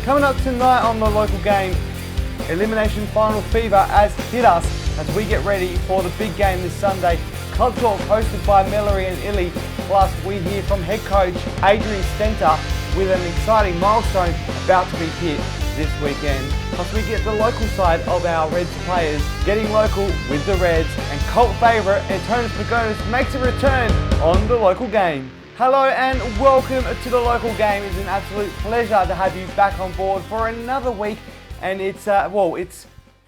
Coming up tonight on the local game, Elimination final fever has hit us as we get ready for the big game this Sunday. Club Talk hosted by Meleri and Illy, plus we hear from head coach Adrian Stena with an exciting milestone about to be hit this weekend. Plus we get the local side of our Reds players getting local with the Reds, and cult favourite Antonis Pagonis makes a return on the local game. Hello and welcome to the local game. It's an absolute pleasure to have you back on board for another week, and it's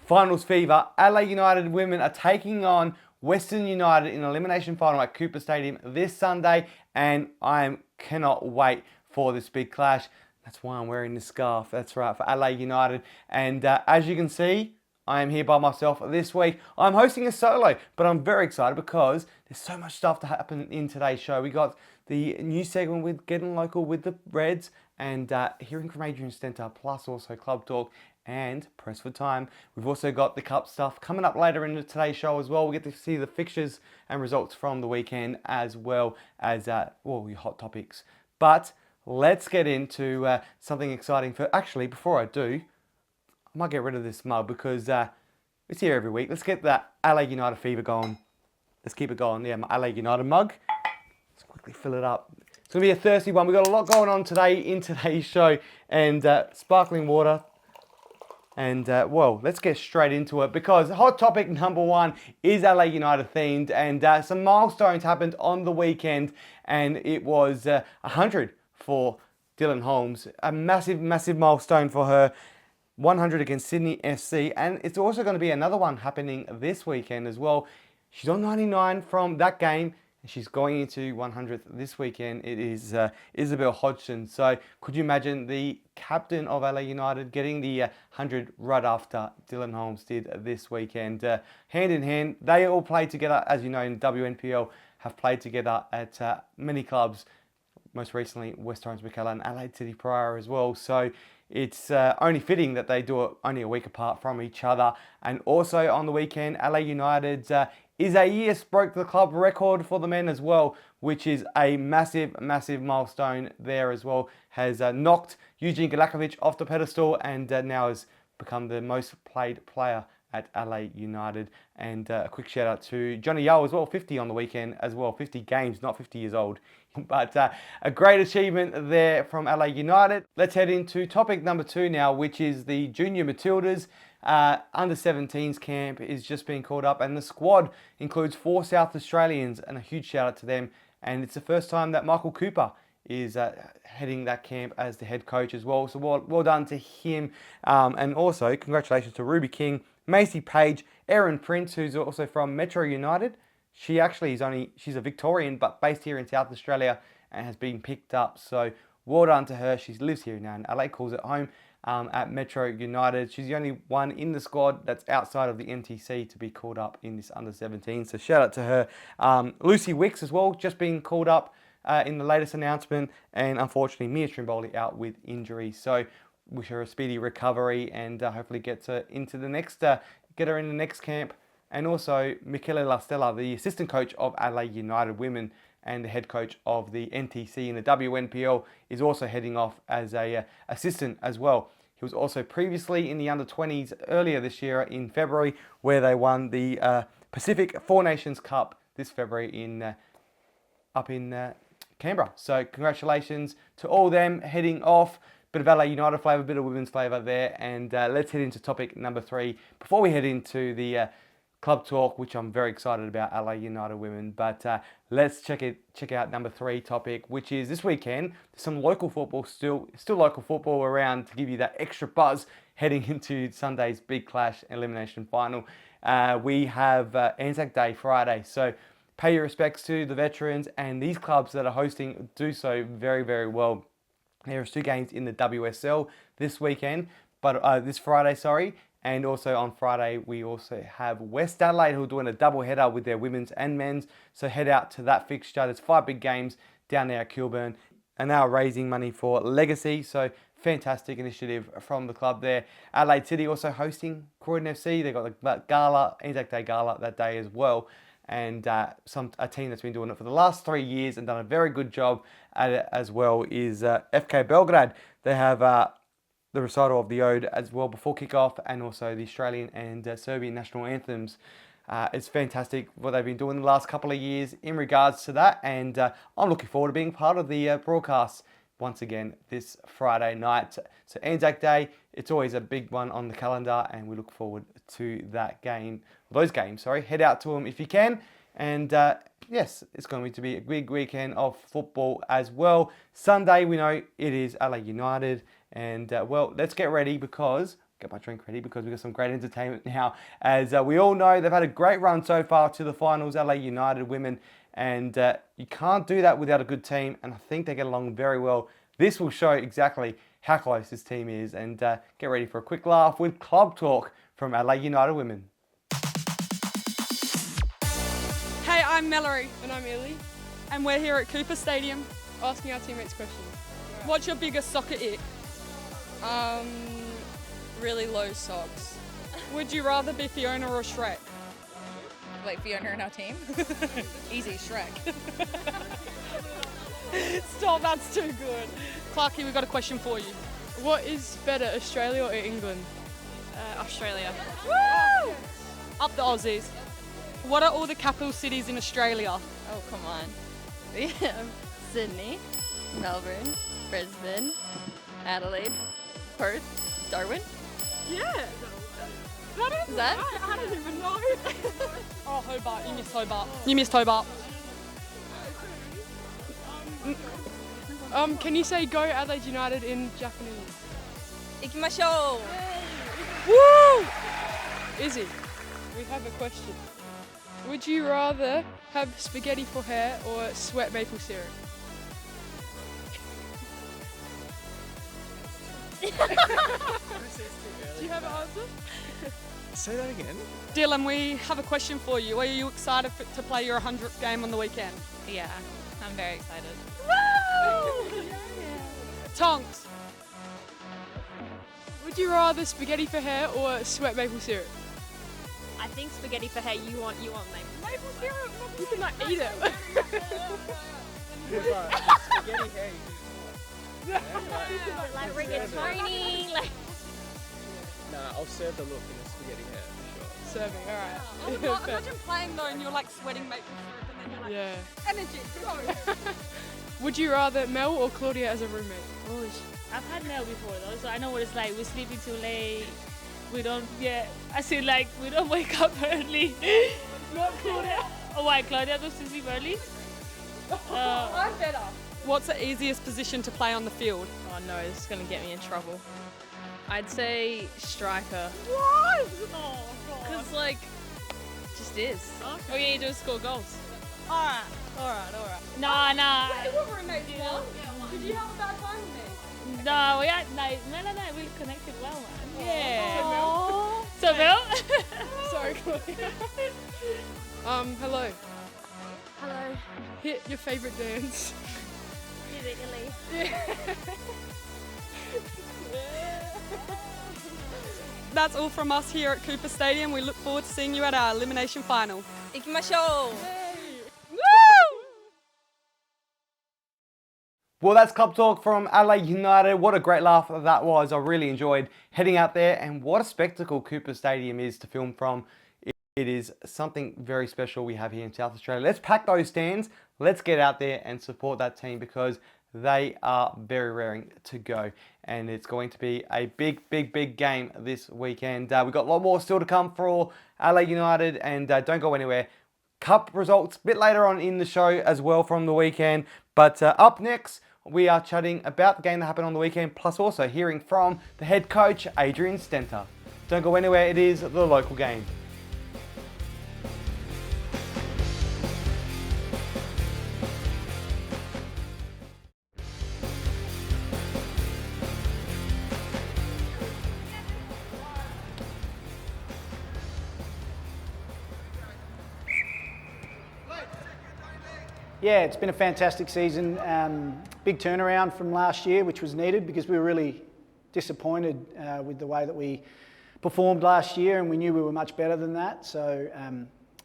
finals fever. Adelaide United Women are taking on Western United in elimination final at Cooper Stadium this Sunday, and I cannot wait for this big clash. That's why I'm wearing this scarf. That's right, for Adelaide United. And as you can see, I am here by myself this week. I'm hosting a solo, but I'm very excited because there's so much stuff to happen in today's show. We got the new segment with Gettin Local with the Reds, and hearing from Adrian Stena, plus also Club Talk and Press for Time. We've also got the Cup stuff coming up later in today's show as well. We get to see the fixtures and results from the weekend, as well as your hot topics. But let's get into something exciting. Before I do, I might get rid of this mug because it's here every week. Let's get that Adelaide United fever going. Let's keep it going. Yeah, my Adelaide United mug. Let's quickly fill it up. It's going to be a thirsty one. We've got a lot going on today in today's show, and sparkling water. And let's get straight into it, because hot topic number one is Adelaide United themed, and some milestones happened on the weekend, and it was 100 for Dylan Holmes. A massive, massive milestone for her. 100 against Sydney FC, and it's also going to be another one happening this weekend as well. She's on 99 from that game, and she's going into 100th this weekend. It is Isabel Hodgson. So could you imagine the captain of LA United getting the 100 right after Dylan Holmes did this weekend? Hand in hand, they all played together, as you know, in WNPL, have played together at many clubs, most recently West Orange McKellar and Adelaide City prior as well. So it's only fitting that they do it only a week apart from each other. And also on the weekend, LA United Isaias broke the club record for the men as well, which is a massive, massive milestone there as well. Has knocked Eugene Galakovic off the pedestal, and now has become the most played player at LA United. And a quick shout out to Johnny Yeo as well, 50 on the weekend as well, 50 games, not 50 years old. But a great achievement there from LA United. Let's head into topic number two now, which is the Junior Matildas. Under 17s camp is just being called up, and the squad includes 4 South Australians, and a huge shout out to them. And it's the first time that Michael Cooper is heading that camp as the head coach as well. So well done to him. And also congratulations to Ruby King, Macy Page, Erin Prince, who's also from Metro United. She's a Victorian, but based here in South Australia, and has been picked up. So well done to her. She lives here now in LA, calls it home at Metro United. She's the only one in the squad that's outside of the NTC to be called up in this under 17. So shout out to her. Lucy Wicks as well, just being called up in the latest announcement. And unfortunately, Mia Trimboli out with injury. So wish her a speedy recovery, and hopefully get her in the next camp. And also Michele La Stella, the assistant coach of Adelaide United Women and the head coach of the NTC in the WNPL, is also heading off as a assistant as well. He was also previously in the under-20s earlier this year in February, where they won the Pacific Four Nations Cup this February up in Canberra. So congratulations to all them heading off. Bit of LA United flavour, bit of women's flavour there. And let's head into topic number 3 before we head into the Club Talk, which I'm very excited about, LA United Women. But let's check out number 3 topic, which is this weekend. There's some local football, still local football around to give you that extra buzz heading into Sunday's big clash elimination final. We have ANZAC Day Friday, so pay your respects to the veterans, and these clubs that are hosting do so very, very well. There's 2 games in the WSL this weekend, but this Friday, sorry. And also on Friday, we also have West Adelaide, who are doing a double header with their women's and men's. So head out to that fixture. There's 5 big games down there at Kilburn, and they are raising money for Legacy. So fantastic initiative from the club there. Adelaide City also hosting Croydon FC. They've got the gala, ANZAC Day gala that day as well. And a team that's been doing it for the last 3 years and done a very good job at it as well is FK Belgrade. They have the recital of the ode as well before kick-off, and also the Australian and Serbian national anthems. It's fantastic what they've been doing the last couple of years in regards to that, and I'm looking forward to being part of the broadcast once again this Friday night. So ANZAC Day, it's always a big one on the calendar, and we look forward to that game, those games, sorry. Head out to them if you can, and yes, it's going to be a big weekend of football as well. Sunday, we know it is Adelaide United, and well, let's get ready because get my drink ready because we've got some great entertainment now. As we all know, they've had a great run so far to the finals, Adelaide United Women, and you can't do that without a good team, and I think they get along very well. This will show exactly how close this team is, and get ready for a quick laugh with Club Talk from Adelaide United Women. Hey, I'm Meleri. And I'm Illy, And we're here at Cooper Stadium. asking our teammates questions. What's your biggest soccer ick? Really low socks. Would you rather be Fiona or Shrek? Like Fiona in our team? Easy, Shrek. Stop, that's too good. Clarky, we've got a question for you. What is better, Australia or England? Australia. Woo! Up the Aussies. What are all the capital cities in Australia? Oh, come on. We have Sydney, Melbourne, Brisbane, Adelaide, Perth, Darwin. Yeah. Is that? I don't even know. Oh, Hobart. You missed Hobart. You missed Hobart. Can you say go Adelaide United in Japanese? Ikimashou! Woo! Izzy, we have a question. Would you rather have spaghetti for hair or sweat maple syrup? Do you have an answer? Say that again. Dylan, we have a question for you. Are you excited to play your 100th game on the weekend? Yeah, I'm very excited. Woo! Tonks. Would you rather spaghetti for hair or sweat maple syrup? I think spaghetti for hair. You want maple syrup. You can like eat it. Spaghetti hair. Like rigatoni. Like Nah, I'll serve the look in a spaghetti hair for Serving, alright. Imagine playing though and you're like sweating maple syrup and then you're like, Yeah. energy, go. Would you rather Mel or Claudia as a roommate? Oh, I've had Mel before though, so I know what it's like. We're sleeping too late. We don't, we don't wake up early. Not Claudia. Oh, why? Claudia goes to sleep early? I'm better. What's the easiest position to play on the field? Oh no, this is gonna get me in trouble. I'd say striker. What? Oh, God. Cause just is. Okay. Oh yeah, you just score goals. Alright. Nah. Wait, we're roommates now. Did you have a bad time with me? No, we connected well, man. Yeah. Aww. So, Mel? Sorry, Claudia. Hello. hello. Hit your favourite dance. Italy. That's all from us here at Cooper Stadium. We look forward to seeing you at our elimination final. Ikimashou! Well, that's Club Talk from Adelaide United. What a great laugh that was. I really enjoyed heading out there, and what a spectacle Cooper Stadium is to film from. It is something very special we have here in South Australia. Let's pack those stands. Let's get out there and support that team because they are very raring to go. And it's going to be a big game this weekend. We've got a lot more still to come for Adelaide United, and don't go anywhere. Cup results a bit later on in the show as well from the weekend. But up next, we are chatting about the game that happened on the weekend, plus also hearing from the head coach, Adrian Stena. Don't go anywhere, it is the local game. Yeah, it's been a fantastic season. Big turnaround from last year, which was needed because we were really disappointed with the way that we performed last year, and we knew we were much better than that. So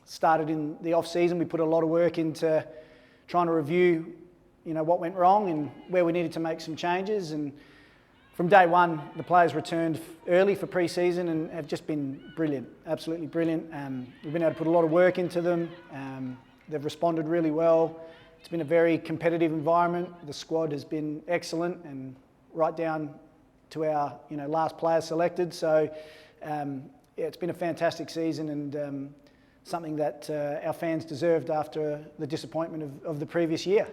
started in the off season, we put a lot of work into trying to review, what went wrong and where we needed to make some changes. And From day one, the players returned early for pre-season and have just been brilliant, absolutely brilliant. We've been able to put a lot of work into them. They've responded really well. It's been a very competitive environment. The squad has been excellent and right down to our last player selected. So it's been a fantastic season and something that our fans deserved after the disappointment of the previous year.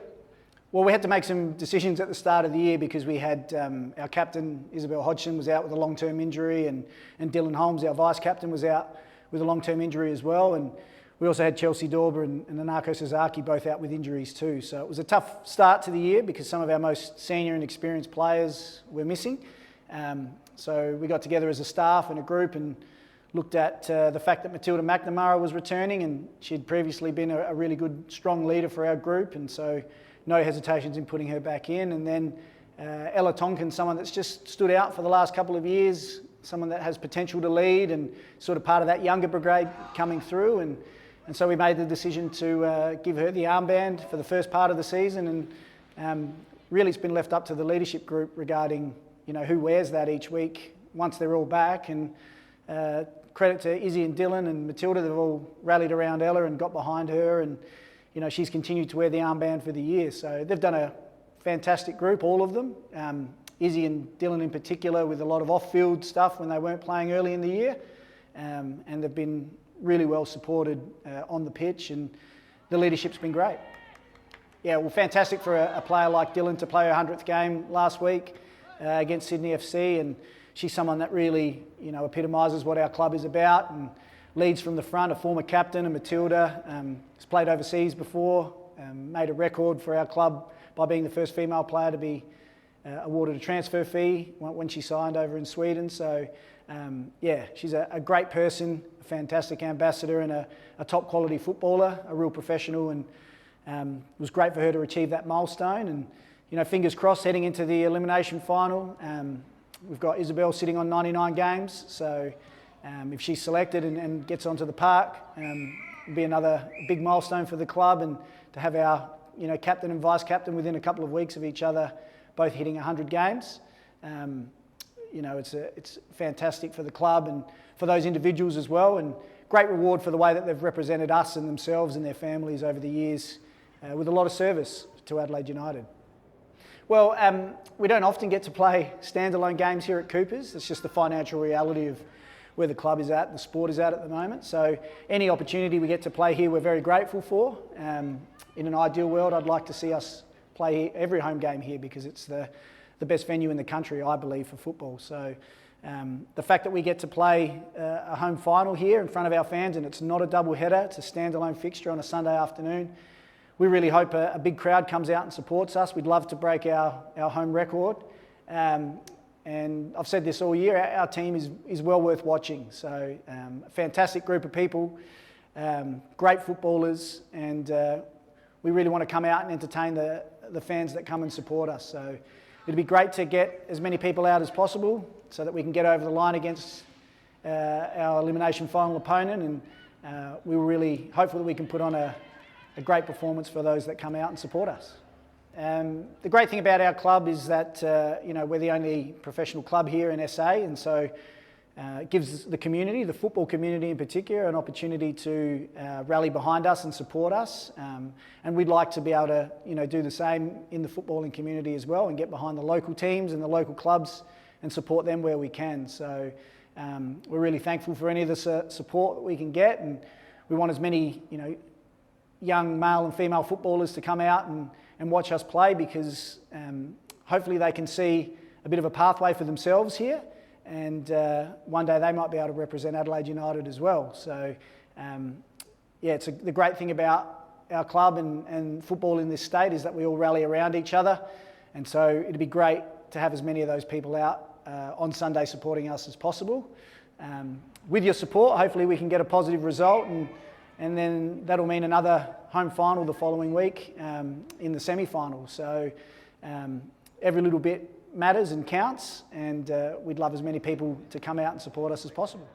Well, we had to make some decisions at the start of the year because we had our captain, Isabel Hodgson, was out with a long-term injury and Dylan Holmes, our vice-captain, was out with a long-term injury as well. And we also had Chelsea Dorber and Nanako Sasaki both out with injuries too. So it was a tough start to the year because some of our most senior and experienced players were missing. So we got together as a staff and a group and looked at the fact that Matilda McNamara was returning, and she'd previously been a really good, strong leader for our group, and so no hesitations in putting her back in. And then Ella Tonkin, someone that's just stood out for the last couple of years, someone that has potential to lead and sort of part of that younger brigade coming through. And so we made the decision to give her the armband for the first part of the season. And really it's been left up to the leadership group regarding who wears that each week once they're all back. And credit to Izzy and Dylan and Matilda, they've all rallied around Ella and got behind her, and she's continued to wear the armband for the year. So they've done a fantastic group, all of them. Izzy and Dylan in particular, with a lot of off-field stuff when they weren't playing early in the year. And they've been really well supported on the pitch, and the leadership's been great. Yeah, well, fantastic for a player like Dylan to play her 100th game last week against Sydney FC, and she's someone that really, epitomises what our club is about and leads from the front, a former captain, and Matilda, has played overseas before, made a record for our club by being the first female player to be awarded a transfer fee when she signed over in Sweden. So, she's a great person, a fantastic ambassador and a top quality footballer, a real professional, and it was great for her to achieve that milestone. And, fingers crossed heading into the elimination final. We've got Isabel sitting on 99 games, so if she's selected and gets onto the park, it'll be another big milestone for the club, and to have our captain and vice-captain within a couple of weeks of each other both hitting 100 games. It's fantastic for the club and for those individuals as well, and great reward for the way that they've represented us and themselves and their families over the years with a lot of service to Adelaide United. Well, we don't often get to play standalone games here at Coopers. It's just the financial reality of where the club is at, the sport is at the moment. So any opportunity we get to play here, we're very grateful for. In an ideal world, I'd like to see us play every home game here because it's the best venue in the country, I believe, for football. So the fact that we get to play a home final here in front of our fans, and it's not a double header, it's a standalone fixture on a Sunday afternoon, we really hope a big crowd comes out and supports us. We'd love to break our home record. And I've said this all year, our team is well worth watching. So a fantastic group of people, great footballers, and we really want to come out and entertain the fans that come and support us. So it'd be great to get as many people out as possible so that we can get over the line against our elimination final opponent, and we were really hopeful that we can put on a great performance for those that come out and support us. The great thing about our club is that we're the only professional club here in SA, and so it gives the community, the football community in particular, an opportunity to rally behind us and support us. And we'd like to be able to do the same in the footballing community as well, and get behind the local teams and the local clubs and support them where we can. So we're really thankful for any of the support that we can get, and we want as many young male and female footballers to come out and watch us play, because hopefully they can see a bit of a pathway for themselves here, and one day they might be able to represent Adelaide United as well. So it's the great thing about our club and football in this state is that we all rally around each other, and so it'd be great to have as many of those people out on Sunday supporting us as possible. With your support, hopefully we can get a positive result, and then that'll mean another home final the following week in the semi-final. So every little bit matters and counts, and we'd love as many people to come out and support us as possible.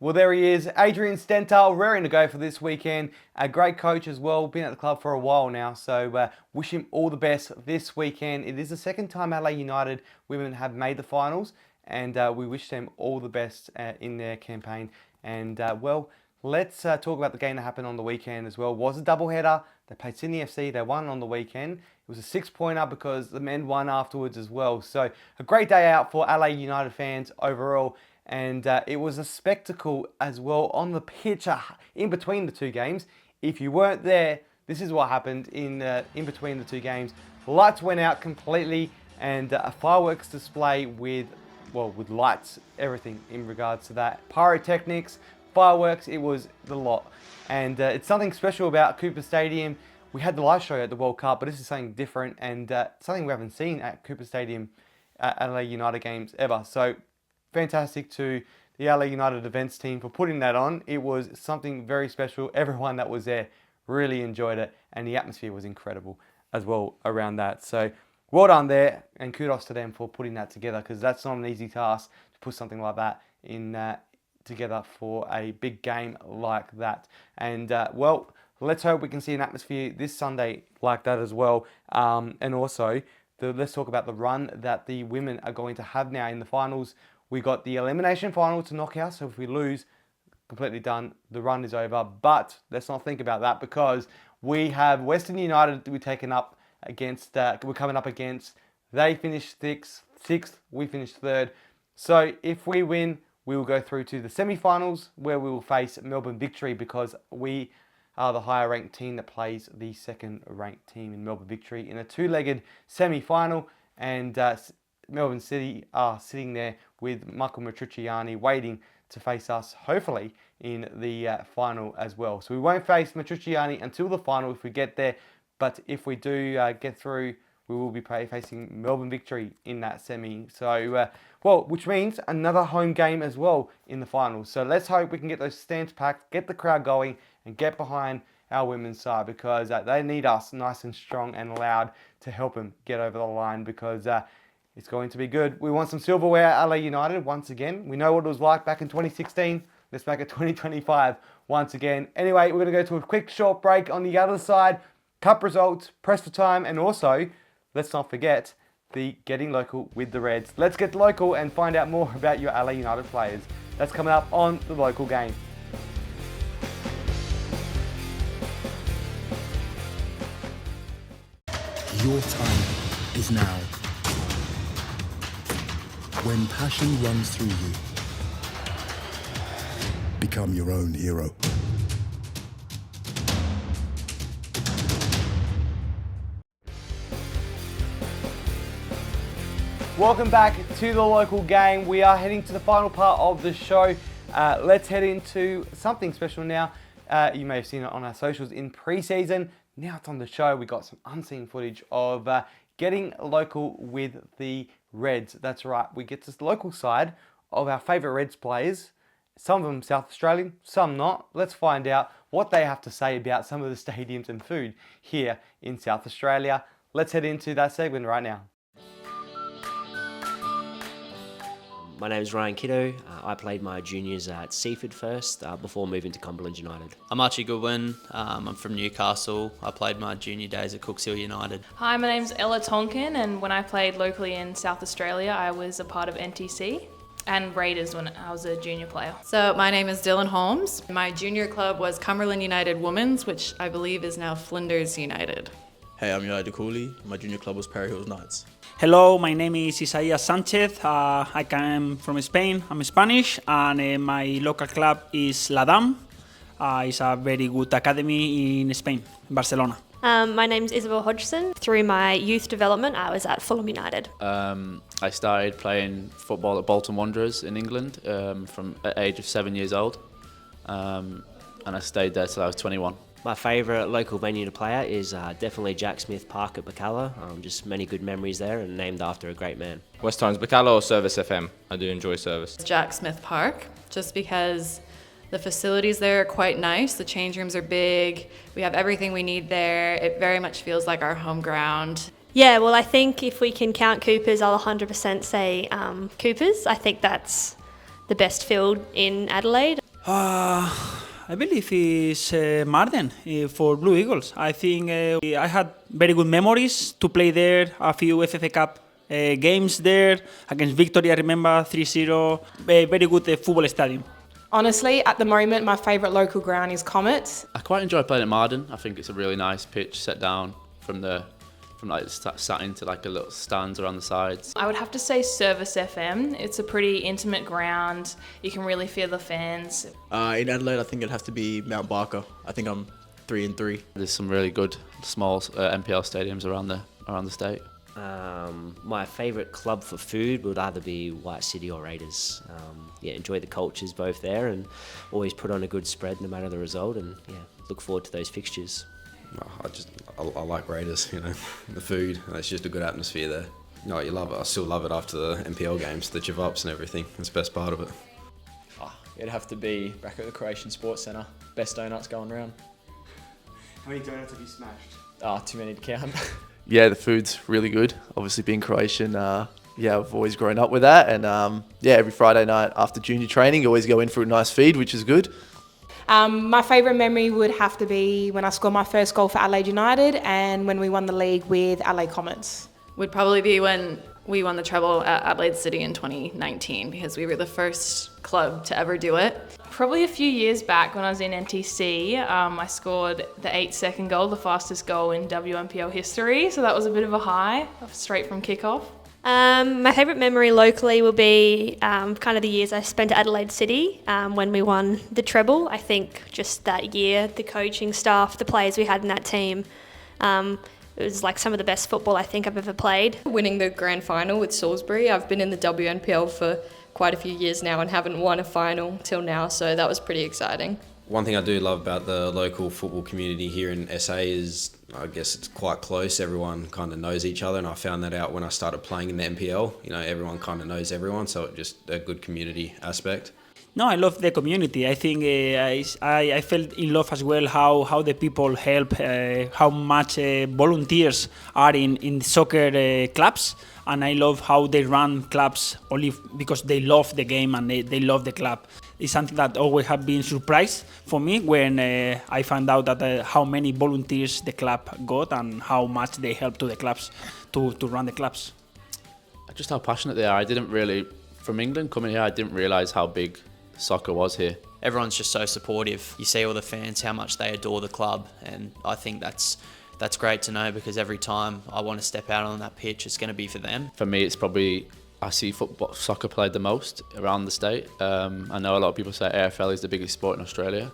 Well, there he is, Adrian Stenthal, raring to go for this weekend. A great coach as well, been at the club for a while now, so wish him all the best this weekend. It is the second time Adelaide United Women have made the finals, and we wish them all the best in their campaign. And well, let's talk about the game that happened on the weekend as well. It was a doubleheader. They played Sydney FC, they won on the weekend. It was a 6-pointer because the men won afterwards as well. So a great day out for Adelaide United fans overall. And it was a spectacle as well on the pitch in between the two games. If you weren't there, this is what happened in between the two games. Lights went out completely, and a fireworks display with lights, everything in regards to that. Pyrotechnics, fireworks, it was the lot. And it's something special about Cooper Stadium. We had the live show at the World Cup, but this is something different and something we haven't seen at Cooper Stadium at Adelaide United games ever. So fantastic to the Adelaide United events team for putting that on. It was something very special. Everyone that was there really enjoyed it, and the atmosphere was incredible as well around that. So well done there, and kudos to them for putting that together, because that's not an easy task to put something like that in together for a big game like that. And well, let's hope we can see an atmosphere this Sunday like that as well. And also, let's talk about the run that the women are going to have now in the finals. We got the elimination final to knock out, so if we lose, completely done, the run is over. But let's not think about that, because we have Western United we're coming up against. They finished sixth, we finished third. So if we win, we will go through to the semi-finals, where we will face Melbourne Victory, because we are the higher ranked team that plays the second ranked team in Melbourne Victory in a two-legged semi-final. And Melbourne City are sitting there with Michael Matriciani waiting to face us, hopefully, in the final as well. So we won't face Matriciani until the final if we get there. But if we do get through, we will be facing Melbourne Victory in that semi. So, which means another home game as well in the final. So let's hope we can get those stands packed, get the crowd going, and get behind our women's side, because they need us nice and strong and loud to help them get over the line, because it's going to be good. We want some silverware at Adelaide United once again. We know what it was like back in 2016. Let's make it 2025 once again. Anyway, we're going to go to a quick short break. On the other side, cup results, press for time, and also, let's not forget, the Getting Local with the Reds. Let's get local and find out more about your Adelaide United players. That's coming up on the local game. Your time is now. When passion runs through you, become your own hero. Welcome back to the local game. We are heading to the final part of the show. Let's head into something special now. You may have seen it on our socials in pre-season. Now it's on the show. We got some unseen footage of Getting Local with the Reds. That's right. We get to the local side of our favourite Reds players. Some of them South Australian, some not. Let's find out what they have to say about some of the stadiums and food here in South Australia. Let's head into that segment right now. My name is Ryan Kiddo. I played my juniors at Seaford first before moving to Cumberland United. I'm Archie Goodwin. I'm from Newcastle. I played my junior days at Cookshill United. Hi, my name's Ella Tonkin, and when I played locally in South Australia, I was a part of NTC and Raiders when I was a junior player. So my name is Dylan Holmes. My junior club was Cumberland United Women's, which I believe is now Flinders United. Hey, I'm Yoda Cooley. My junior club was Perry Hills Knights. Hello, my name is Isaiah Sanchez. I come from Spain. I'm Spanish, and my local club is La Dam. It's a very good academy in Spain, Barcelona. My name's Isabel Hodgson. Through my youth development, I was at Fulham United. I started playing football at Bolton Wanderers in England from the age of 7 years old, and I stayed there till I was 21. My favourite local venue to play at is definitely Jack Smith Park at Bacalla. Just many good memories there, and named after a great man. West Times Bacalla or Service FM? I do enjoy Service. Jack Smith Park, just because the facilities there are quite nice. The change rooms are big. We have everything we need there. It very much feels like our home ground. Yeah, well, I think if we can count Coopers, I'll 100% say Coopers. I think that's the best field in Adelaide. I believe it's Marden for Blue Eagles. I think I had very good memories to play there, a few FFA Cup games there, against Victory, I remember, 3-0, very good football stadium. Honestly, at the moment, my favourite local ground is Comet. I quite enjoy playing at Marden. I think it's a really nice pitch set down from sat into like a little stands around the sides. I would have to say Service FM. It's a pretty intimate ground. You can really feel the fans. In Adelaide, I think it'd have to be Mount Barker. I think I'm 3-3. There's some really good small NPL stadiums around the state. My favourite club for food would either be White City or Raiders. Enjoy the cultures both there and always put on a good spread no matter the result, and look forward to those fixtures. I like Raiders, the food, it's just a good atmosphere there. You love it. I still love it after the NPL games, the chiv-ups and everything. It's the best part of it. It'd have to be back at the Croatian Sports Centre. Best donuts going round. How many donuts have you smashed? Too many to count. Yeah, the food's really good. Obviously being Croatian, I've always grown up with that. And every Friday night after junior training, you always go in for a nice feed, which is good. My favourite memory would have to be when I scored my first goal for Adelaide United and when we won the league with Adelaide Comets. Would probably be when we won the treble at Adelaide City in 2019 because we were the first club to ever do it. Probably a few years back when I was in NTC, I scored the 8-second goal, the fastest goal in WNPL history. So that was a bit of a high, straight from kickoff. My favourite memory locally will be kind of the years I spent at Adelaide City when we won the treble. I think just that year, the coaching staff, the players we had in that team, it was like some of the best football I think I've ever played. Winning the grand final with Salisbury, I've been in the WNPL for quite a few years now and haven't won a final till now, so that was pretty exciting. One thing I do love about the local football community here in SA is, I guess it's quite close. Everyone kind of knows each other, and I found that out when I started playing in the NPL. Everyone kind of knows everyone, so it's just a good community aspect. No, I love the community. I think I felt in love as well how the people help, how much volunteers are in soccer clubs, and I love how they run clubs only because they love the game and they love the club. It's something that always have been surprised for me when I found out that how many volunteers the club got and how much they help to the clubs to run the clubs. Just how passionate they are. From England coming here, I didn't realise how big soccer was here. Everyone's just so supportive. You see all the fans, how much they adore the club, and I think that's great to know because every time I want to step out on that pitch, it's going to be for them. For me, it's probably, I see soccer played the most around the state. I know a lot of people say AFL is the biggest sport in Australia,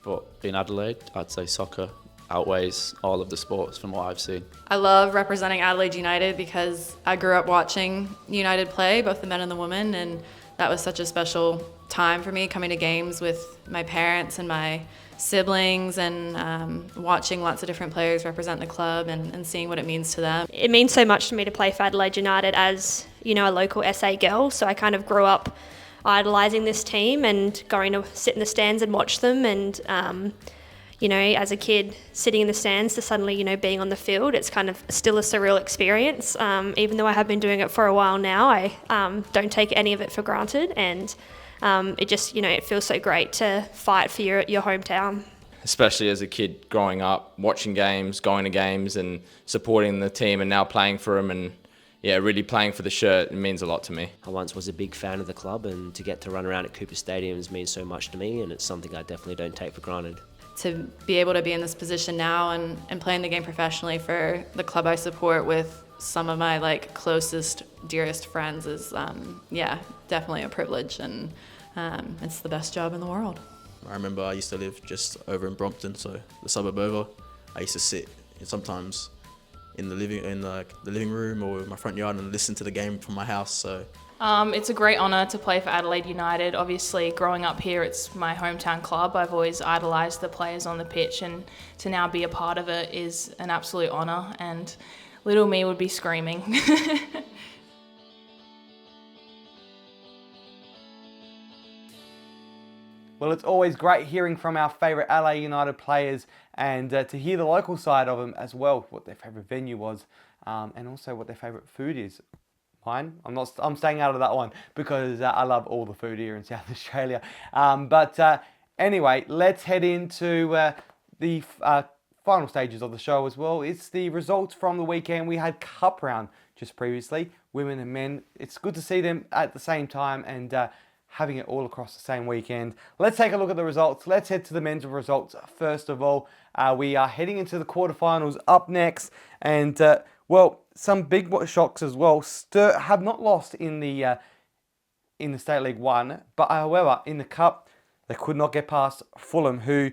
but in Adelaide, I'd say soccer outweighs all of the sports from what I've seen. I love representing Adelaide United because I grew up watching United play, both the men and the women, and that was such a special time for me, coming to games with my parents and my siblings and watching lots of different players represent the club and seeing what it means to them. It means so much to me to play for Adelaide United as, a local SA girl, so I kind of grew up idolising this team and going to sit in the stands and watch them, and as a kid sitting in the stands to suddenly, being on the field, it's kind of still a surreal experience. Even though I have been doing it for a while now, I don't take any of it for granted, and it just, it feels so great to fight for your hometown. Especially as a kid growing up, watching games, going to games and supporting the team and now playing for them and really playing for the shirt, it means a lot to me. I once was a big fan of the club, and to get to run around at Cooper Stadiums means so much to me, and it's something I definitely don't take for granted. To be able to be in this position now and playing the game professionally for the club I support with some of my closest, dearest friends is definitely a privilege, and it's the best job in the world. I remember I used to live just over in Brompton, so the suburb over. I used to sit sometimes in the living room or my front yard and listen to the game from my house. So it's a great honour to play for Adelaide United. Obviously, growing up here, it's my hometown club. I've always idolised the players on the pitch, and to now be a part of it is an absolute honour, and little me would be screaming. Well, it's always great hearing from our favourite Adelaide United players and to hear the local side of them as well, what their favourite venue was and also what their favourite food is. mine. I'm staying out of that one because I love all the food here in South Australia. Anyway, let's head into the final stages of the show as well. It's the results from the weekend. We had cup round just previously, women and men. It's good to see them at the same time and having it all across the same weekend. Let's take a look at the results. Let's head to the men's results first of all. We are heading into the quarterfinals up next, and well, some big shocks as well. Sturt have not lost in the State League 1, but however, in the Cup, they could not get past Fulham, who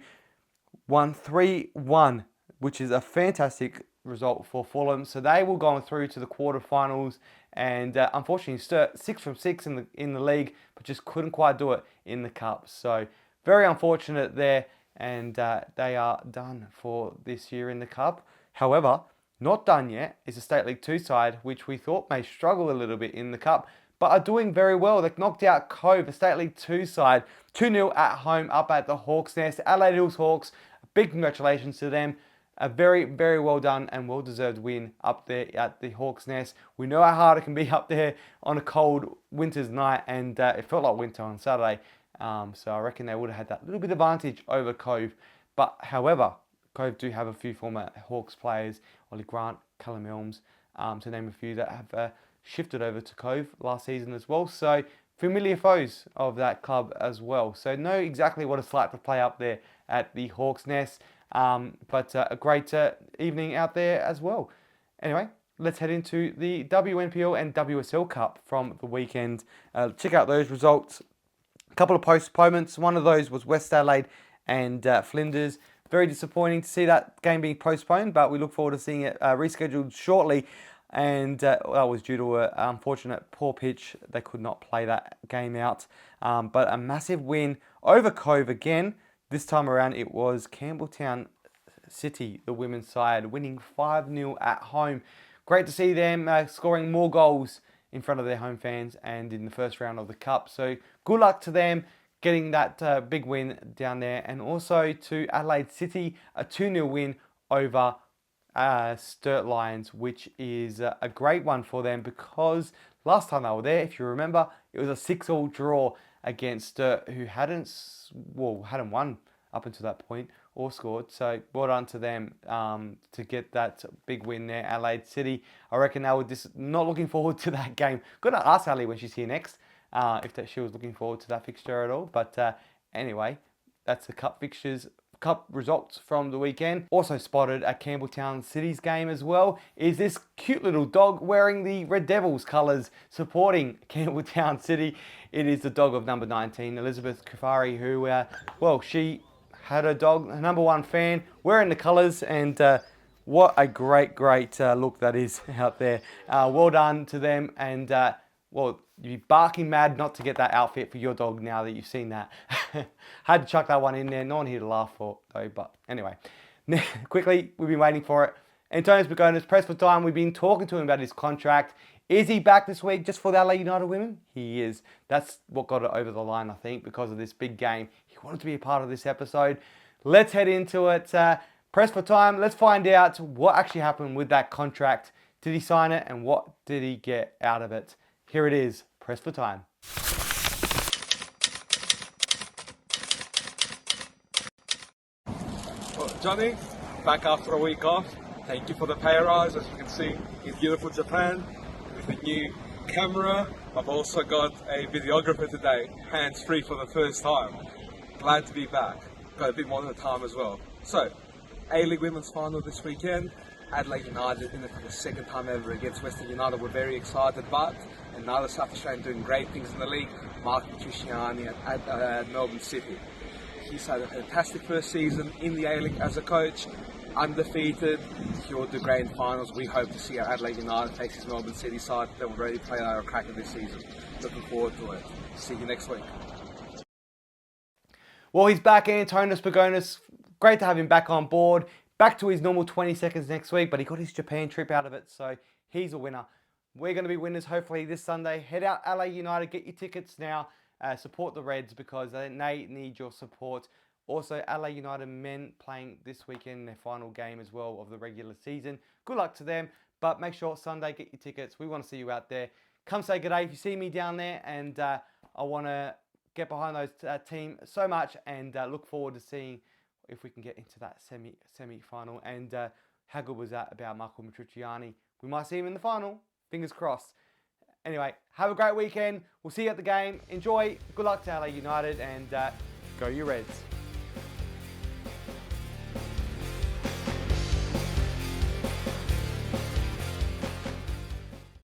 won 3-1, which is a fantastic result for Fulham. So they will go through to the quarterfinals, and unfortunately, Sturt 6 from 6 in the league, but just couldn't quite do it in the Cup. So very unfortunate there, and they are done for this year in the Cup. However, not done yet is the State League 2 side, which we thought may struggle a little bit in the Cup, but are doing very well. They've knocked out Cove, the State League 2 side, 2-0 at home up at the Hawks Nest. Adelaide Hills Hawks, big congratulations to them. A very, very well done and well-deserved win up there at the Hawks Nest. We know how hard it can be up there on a cold winter's night, and it felt like winter on Saturday. So I reckon they would have had that little bit of advantage over Cove. But however, Cove do have a few former Hawks players, Ollie Grant, Callum Elms, to name a few, that have shifted over to Cove last season as well. So familiar foes of that club as well. So know exactly what it's like to play up there at the Hawks Nest. But a great evening out there as well. Anyway, let's head into the WNPL and WSL Cup from the weekend. Check out those results. A couple of postponements. One of those was West Adelaide and Flinders. Very disappointing to see that game being postponed, but we look forward to seeing it rescheduled shortly. And that was due to an unfortunate poor pitch. They could not play that game out. But a massive win over Cove again. This time around it was Campbelltown City, the women's side, winning 5-0 at home. Great to see them scoring more goals in front of their home fans and in the first round of the Cup. So good luck to them getting that big win down there. And also to Adelaide City, a 2-0 win over Sturt Lions, which is a great one for them because last time they were there, if you remember, it was a 6-6 draw against Sturt, who hadn't won up until that point or scored. So well done to them to get that big win there. Adelaide City, I reckon they were just not looking forward to that game. Got to ask Ali when she's here next if she was looking forward to that fixture at all. But anyway, that's the Cup fixtures. Cup results from the weekend. Also spotted at Campbelltown City's game as well is this cute little dog wearing the Red Devils colours supporting Campbelltown City. It is the dog of number 19, Elizabeth Kufari, who, well, she had her dog, her number one fan, wearing the colours, and what a great look that is out there. Well done to them, and well, you'd be barking mad not to get that outfit for your dog now that you've seen that. Had to chuck that one in there. No one here to laugh for, though. But anyway, quickly, we've been waiting for it. Antonio Spagonis, pressed for time. We've been talking to him about his contract. Is he back this week just for the Adelaide United Women? He is. That's what got it over the line, I think, because of this big game. He wanted to be a part of this episode. Let's head into it. Press for time. Let's find out what actually happened with that contract. Did he sign it, and what did he get out of it? Here it is. Press for time. Well, Johnny, back after a week off. Thank you for the pay rise. As you can see, in beautiful Japan with a new camera. I've also got a videographer today, hands-free for the first time. Glad to be back. Got a bit more than time as well. So, A-League Women's Final this weekend. Adelaide United in it for the second time ever against Western United. We're very excited, but another South Australian doing great things in the league, Mark Patriciani at Melbourne City. He's had a fantastic first season in the A-League as a coach, undefeated, secured the grand finals. We hope to see Adelaide United face his Melbourne City side that will already play our cracker this season. Looking forward to it. See you next week. Well, he's back, Antonio Spagonis. Great to have him back on board. Back to his normal 20 seconds next week, but he got his Japan trip out of it, so he's a winner. We're going to be winners hopefully this Sunday. Head out Adelaide United, get your tickets now. Support the Reds because they need your support. Also, Adelaide United men playing this weekend, their final game as well of the regular season. Good luck to them, but make sure Sunday, get your tickets. We want to see you out there. come say good day if you see me down there. And I want to get behind those team so much, and look forward to seeing if we can get into that semi-final. And how good was that about Michael Matriciani? We might see him in the final. Fingers crossed. Anyway, have a great weekend. We'll see you at the game. Enjoy. Good luck to Adelaide United, and go you Reds.